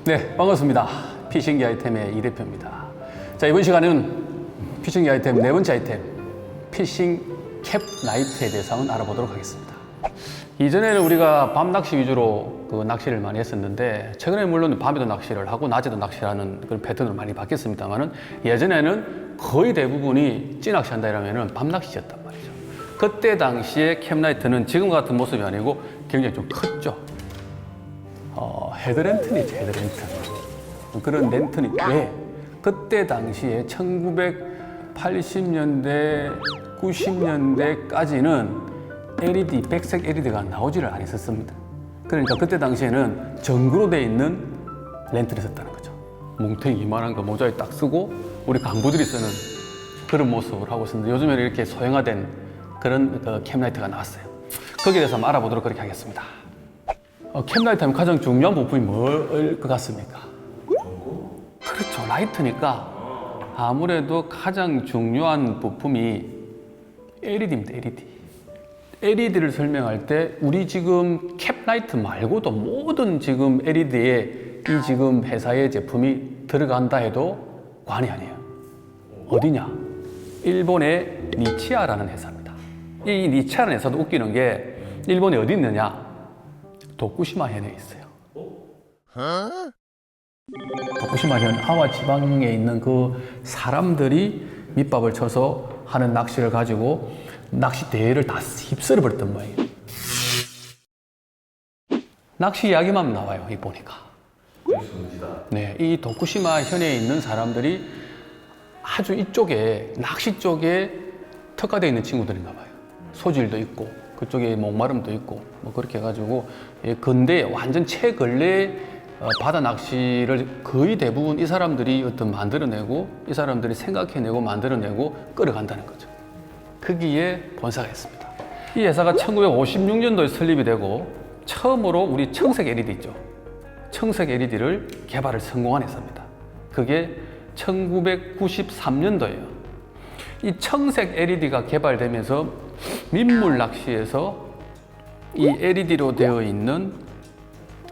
네, 반갑습니다. 피싱기 아이템의 이 대표입니다. 자, 이번 시간은 피싱기 아이템 네 번째 아이템, 피싱 캡 나이트에 대해서 한번 알아보도록 하겠습니다. 이전에는 우리가 밤 낚시 위주로 낚시를 많이 했었는데, 최근에 물론 밤에도 낚시를 하고 낮에도 낚시를 하는 그런 패턴으로 많이 바뀌었습니다만은, 예전에는 거의 대부분이 찌낚시 한다 이러면은 밤 낚시였단 말이죠. 그때 당시에 캡 나이트는 지금 같은 모습이 아니고 굉장히 좀 컸죠. 헤드랜턴이죠, 헤드랜턴. 그런 랜턴이 왜? 그때 당시에 1980년대, 90년대까지는 LED, 백색 LED가 나오지를 않았었습니다. 그러니까 그때 당시에는 전구로 돼 있는 랜턴을 썼다는 거죠. 뭉탱이 이만한 거 모자에 딱 쓰고 우리 강부들이 쓰는 그런 모습을 하고 있었는데, 요즘에는 이렇게 소형화된 그런 캡라이트가 나왔어요. 거기에 대해서 한번 알아보도록 그렇게 하겠습니다. 캡라이트 하면 가장 중요한 부품이 뭘 것 같습니까? 그렇죠, 라이트니까 아무래도 가장 중요한 부품이 LED입니다, LED. LED를 설명할 때 우리 지금 캡라이트 말고도 모든 지금 LED에 이 지금 회사의 제품이 들어간다 해도 과언이 아니에요. 어디냐? 일본의 니치야라는 회사입니다. 이 니치야라는 회사도 웃기는 게 일본에 어디 있느냐? 도쿠시마 현에 있어요. 도쿠시마 현 아와 지방에 있는 그 사람들이 밑밥을 쳐서 하는 낚시를 가지고 낚시 대회를 다 휩쓸어 버렸단 말이에요. 낚시 이야기만 나와요, 이 보니까. 네, 이 도쿠시마 현에 있는 사람들이 아주 이쪽에 낚시 쪽에 특화되어 있는 친구들인가 봐요. 소질도 있고 그쪽에 목마름도 있고 뭐 그렇게 해가지고 근대 완전 최근래 바다 낚시를 거의 대부분 이 사람들이 어떤 만들어내고 이 사람들이 생각해내고 만들어내고 끌어간다는 거죠. 거기에 본사가 있습니다. 이 회사가 1956년도에 설립이 되고 처음으로 우리 청색 LED 있죠. 청색 LED를 개발을 성공한 회사입니다. 그게 1993년도예요. 이 청색 LED가 개발되면서 민물 낚시에서 이 LED로 되어 있는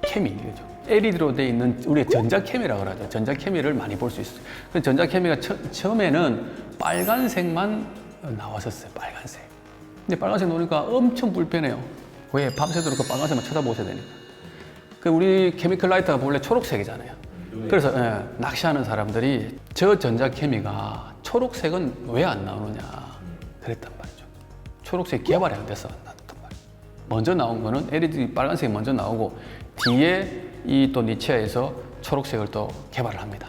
케미죠. LED로 되어 있는 우리가 전자케미라고 하죠. 전자케미를 많이 볼 수 있어요. 그 전자케미가 처음에는 빨간색만 나왔었어요. 빨간색. 근데 빨간색 놓으니까 엄청 불편해요. 왜? 밤새도록 그 빨간색만 쳐다보셔야 되니까. 그 우리 케미컬 라이트가 원래 초록색이잖아요. 그래서 낚시하는 사람들이 저 전자케미가 초록색은 왜 안 나오느냐 그랬단 말이죠. 초록색 개발이 안 돼서 안 나왔단 말이에요. 먼저 나온 거는 LED 빨간색이 먼저 나오고 뒤에 이 또 니치야에서 초록색을 또 개발을 합니다.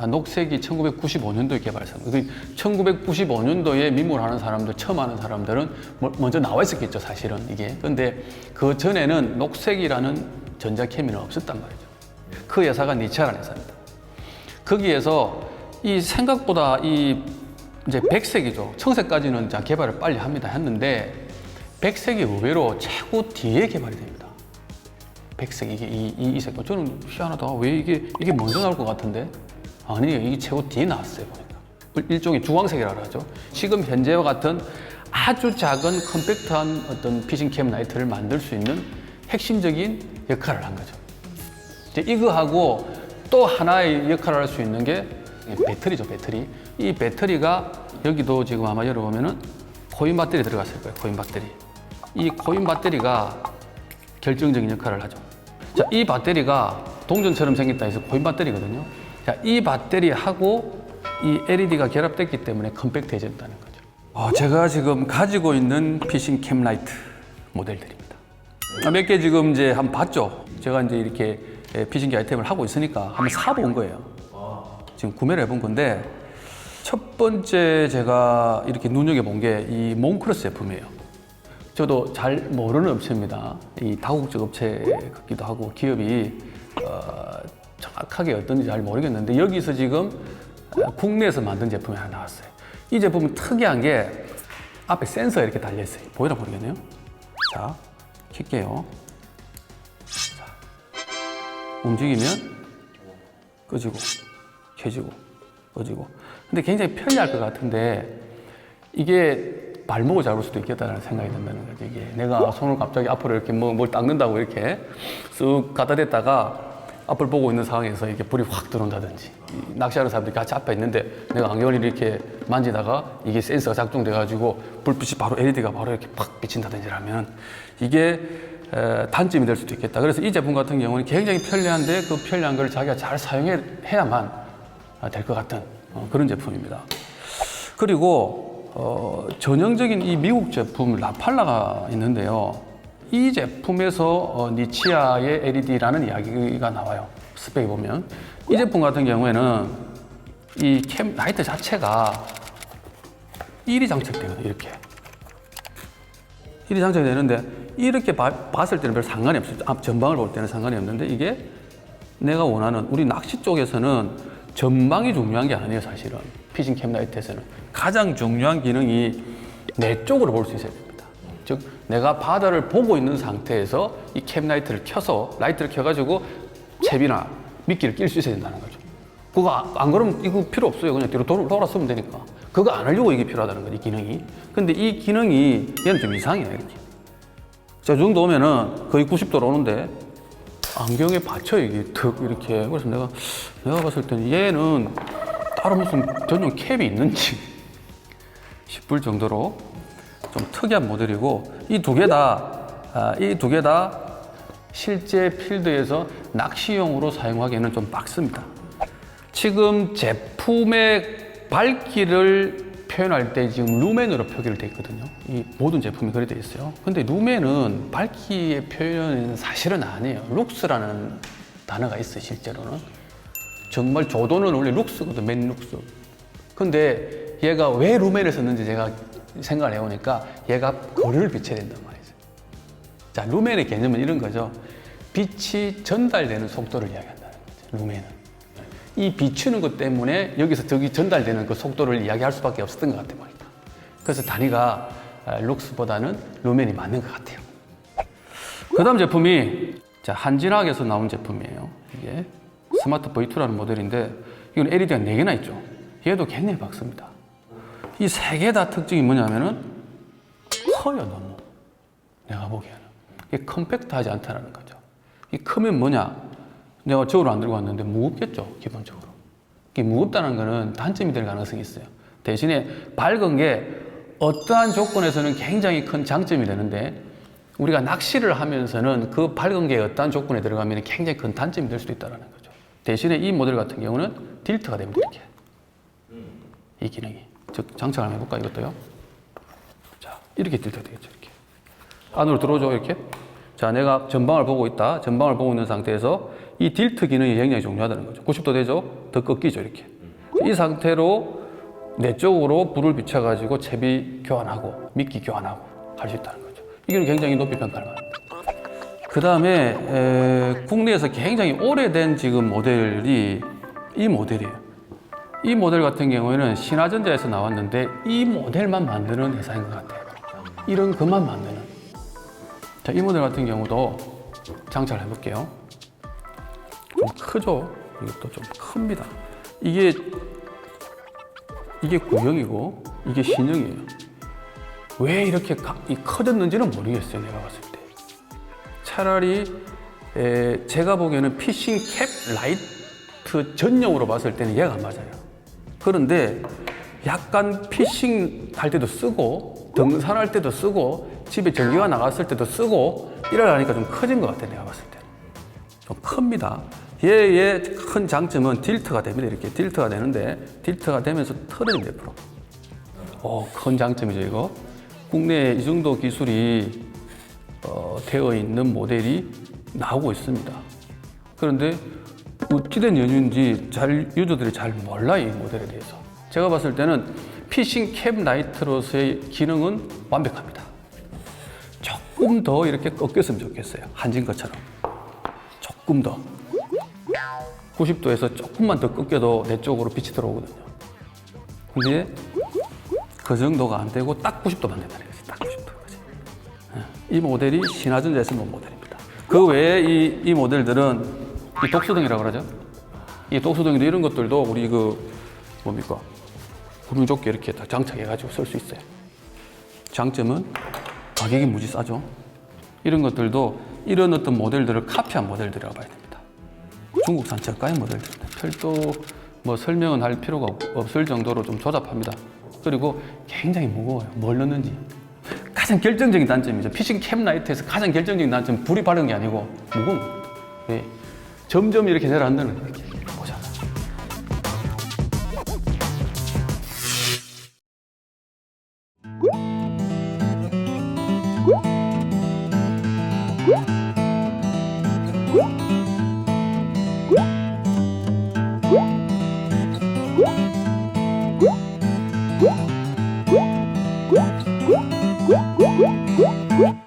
녹색이 1995년도에 개발했습니다. 1995년도에 민물하는 사람들, 처음 하는 사람들은 먼저 나와 있었겠죠, 사실은 이게. 근데 그 전에는 녹색이라는 전자케미는 없었단 말이죠. 그 회사가 니치야라는 회사입니다. 거기에서 이 생각보다 이제 백색이죠. 청색까지는 개발을 빨리 합니다. 했는데 백색이 의외로 최고 뒤에 개발이 됩니다. 백색 이 색. 저는 희한하다. 왜 이게 먼저 나올 것 같은데? 아니에요. 이게 최고 뒤에 나왔어요, 보니까. 일종의 주황색이라고 하죠. 지금 현재와 같은 아주 작은 컴팩트한 어떤 피싱 캠 나이트를 만들 수 있는 핵심적인 역할을 한 거죠. 이제 이거하고 또 하나의 역할을 할 수 있는 게 배터리죠, 배터리. 이 배터리가 여기도 지금 아마 열어보면은 코인 배터리 들어갔을 거예요, 코인 배터리. 이 코인 배터리가 결정적인 역할을 하죠. 자, 이 배터리가 동전처럼 생겼다 해서 코인 배터리거든요. 자, 이 배터리하고 이 LED가 결합됐기 때문에 컴팩트해졌다는 거죠. 제가 지금 가지고 있는 피싱 캠 라이트 모델들입니다. 몇 개 지금 이제 한번 봤죠. 제가 이제 이렇게 피싱기 아이템을 하고 있으니까 한번 사본 거예요. 지금 구매를 해본 건데, 첫 번째 제가 이렇게 눈여겨본 게 이 몽크로스 제품이에요. 저도 잘 모르는 업체입니다. 이 다국적 업체 같기도 하고 기업이 정확하게 어떤지 잘 모르겠는데, 여기서 지금 국내에서 만든 제품이 하나 나왔어요. 이 제품은 특이한 게 앞에 센서가 이렇게 달려있어요. 보이나 모르겠네요. 자, 켤게요. 자, 움직이면 꺼지고 켜지고 꺼지고. 근데 굉장히 편리할 것 같은데 이게 발목을 잡을 수도 있겠다는 생각이 든다는 거죠. 이게 내가 손을 갑자기 앞으로 이렇게 뭘 닦는다고 이렇게 쓱 갖다 댔다가 앞을 보고 있는 상황에서 이게 불이 확 들어온다든지, 낚시하는 사람들이 같이 앞에 있는데 내가 안경을 이렇게 만지다가 이게 센서가 작동돼가지고 불빛이 바로 LED가 바로 이렇게 팍 비친다든지 하면 이게 단점이 될 수도 있겠다. 그래서 이 제품 같은 경우는 굉장히 편리한데 그 편리한 걸 자기가 잘 사용해야만 될 것 같은 그런 제품입니다. 그리고 전형적인 이 미국 제품 라팔라가 있는데요. 이 제품에서 니치아의 LED라는 이야기가 나와요. 스펙에 보면 이 제품 같은 경우에는 이 캠 라이트 자체가 1이 장착되거든요. 이렇게 1이 장착이 되는데 이렇게 봤을 때는 별 상관이 없어요. 앞 전방을 볼 때는 상관이 없는데 이게 내가 원하는 우리 낚시 쪽에서는 전방이 중요한 게 아니에요. 사실은 피싱 캠 라이트에서는 가장 중요한 기능이 내 쪽으로 볼 수 있어야 됩니다. 즉 내가 바다를 보고 있는 상태에서 이 캠 라이트를 켜서 라이트를 켜가지고 채비나 미끼를 낄 수 있어야 된다는 거죠. 그거 안 그러면 이거 필요 없어요. 그냥 뒤로 돌아 쓰면 되니까. 그거 안 하려고 이게 필요하다는 거지, 이 기능이. 근데 이 기능이 얘는 좀 이상해요. 이렇게. 자, 이 정도 오면은 거의 90도로 오는데 안경에 받쳐 이게 턱 이렇게. 그래서 내가 봤을 때는 얘는 따로 무슨 전용 캡이 있는지 싶을 정도로 좀 특이한 모델이고 이 두 개 다 실제 필드에서 낚시용으로 사용하기에는 좀 빡습니다. 지금 제품의 밝기를 표현할 때 지금 루멘으로 표기를 돼 있거든요. 이 모든 제품이 그렇게 돼 있어요. 근데 루멘은 밝기의 표현은 사실은 아니에요. 룩스라는 단어가 있어요, 실제로는. 정말 조도는 원래 룩스거든, 맨 룩스. 근데 얘가 왜 루멘을 썼는지 제가 생각을 해보니까 얘가 거리를 비춰야 된단 말이죠. 자, 루멘의 개념은 이런 거죠. 빛이 전달되는 속도를 이야기한다는 거죠, 루멘은. 이 비추는 것 때문에 여기서 저기 전달되는 그 속도를 이야기할 수밖에 없었던 것 같아요, 보니까. 그래서 단위가 룩스보다는 루멘이 맞는 것 같아요. 그 다음 제품이 한진학에서 나온 제품이에요. 이게 스마트 V2라는 모델인데 이건 LED가 4개나 있죠. 얘도 굉장히 박습니다. 이 3개 다 특징이 뭐냐면은 커요, 너무. 내가 보기에는. 이게 컴팩트하지 않다는 거죠. 이 크면 뭐냐? 내가 저울을 안 들고 왔는데 무겁겠죠, 기본적으로. 이게 무겁다는 거는 단점이 될 가능성이 있어요. 대신에 밝은 게 어떠한 조건에서는 굉장히 큰 장점이 되는데 우리가 낚시를 하면서는 그 밝은 게 어떠한 조건에 들어가면 굉장히 큰 단점이 될 수도 있다는 거죠. 대신에 이 모델 같은 경우는 딜트가 됩니다, 이렇게. 이 기능이. 즉, 장착을 한번 해볼까, 이것도요? 자, 이렇게 딜트가 되겠죠, 이렇게. 안으로 들어오죠, 이렇게. 자, 내가 전방을 보고 있다. 전방을 보고 있는 상태에서 이 딜트 기능이 굉장히 중요하다는 거죠. 90도 되죠? 더 꺾이죠, 이렇게. 이 상태로 내 쪽으로 불을 비춰가지고 채비 교환하고 미끼 교환하고 할 수 있다는 거죠. 이게 굉장히 높이 평가를 받습니다. 그 다음에 국내에서 굉장히 오래된 지금 모델이 이 모델이에요. 이 모델 같은 경우에는 신화전자에서 나왔는데 이 모델만 만드는 회사인 것 같아요. 이런 것만 만드는. 자, 이 모델 같은 경우도 장착을 해볼게요. 좀 크죠? 이것도 좀 큽니다. 이게 구형이고 이게 신형이에요. 왜 이렇게 커졌는지는 모르겠어요, 내가 봤을 때. 차라리 제가 보기에는 피싱 캡 라이트 전용으로 봤을 때는 얘가 안 맞아요. 그런데 약간 피싱 할 때도 쓰고 등산할 때도 쓰고 집에 전기가 나갔을 때도 쓰고 이러려니까 좀 커진 것 같아요, 내가 봤을 때. 좀 큽니다. 얘의 큰 장점은 딜트가 됩니다. 이렇게 딜트가 되는데 딜트가 되면서 털어집니다, 옆으로. 큰 장점이죠, 이거. 국내에 이 정도 기술이 되어 있는 모델이 나오고 있습니다. 그런데 어찌된 연유인지 유저들이 잘 몰라요, 이 모델에 대해서. 제가 봤을 때는 피싱 캡 라이트로서의 기능은 완벽합니다. 조금 더 이렇게 꺾였으면 좋겠어요, 한진 것처럼. 조금 더. 90도에서 조금만 더 꺾여도 내 쪽으로 빛이 들어오거든요. 근데 그 정도가 안 되고 딱 90도만 된다는 거지. 딱 90도까지. 이 모델이 신화전자에서 나온 모델입니다. 그 외에 이 모델들은 이 독수등이라고 그러죠. 이 독수등이도 이런 것들도 우리 뭡니까? 구명조끼 이렇게 다 장착해가지고 쓸 수 있어요. 장점은 가격이 무지 싸죠. 이런 것들도 이런 어떤 모델들을 카피한 모델들이라고 봐야 됩니다. 중국산 저가의 모델입니다. 별도 뭐 설명은 할 필요가 없을 정도로 좀 조잡합니다. 그리고 굉장히 무거워요. 뭘 넣는지. 가장 결정적인 단점이죠. 피싱 캠 라이트에서 가장 결정적인 단점은 불이 바른 게 아니고 무거운 거예요. 예. 점점 이렇게 내려앉는 거예요. 보자. Woo!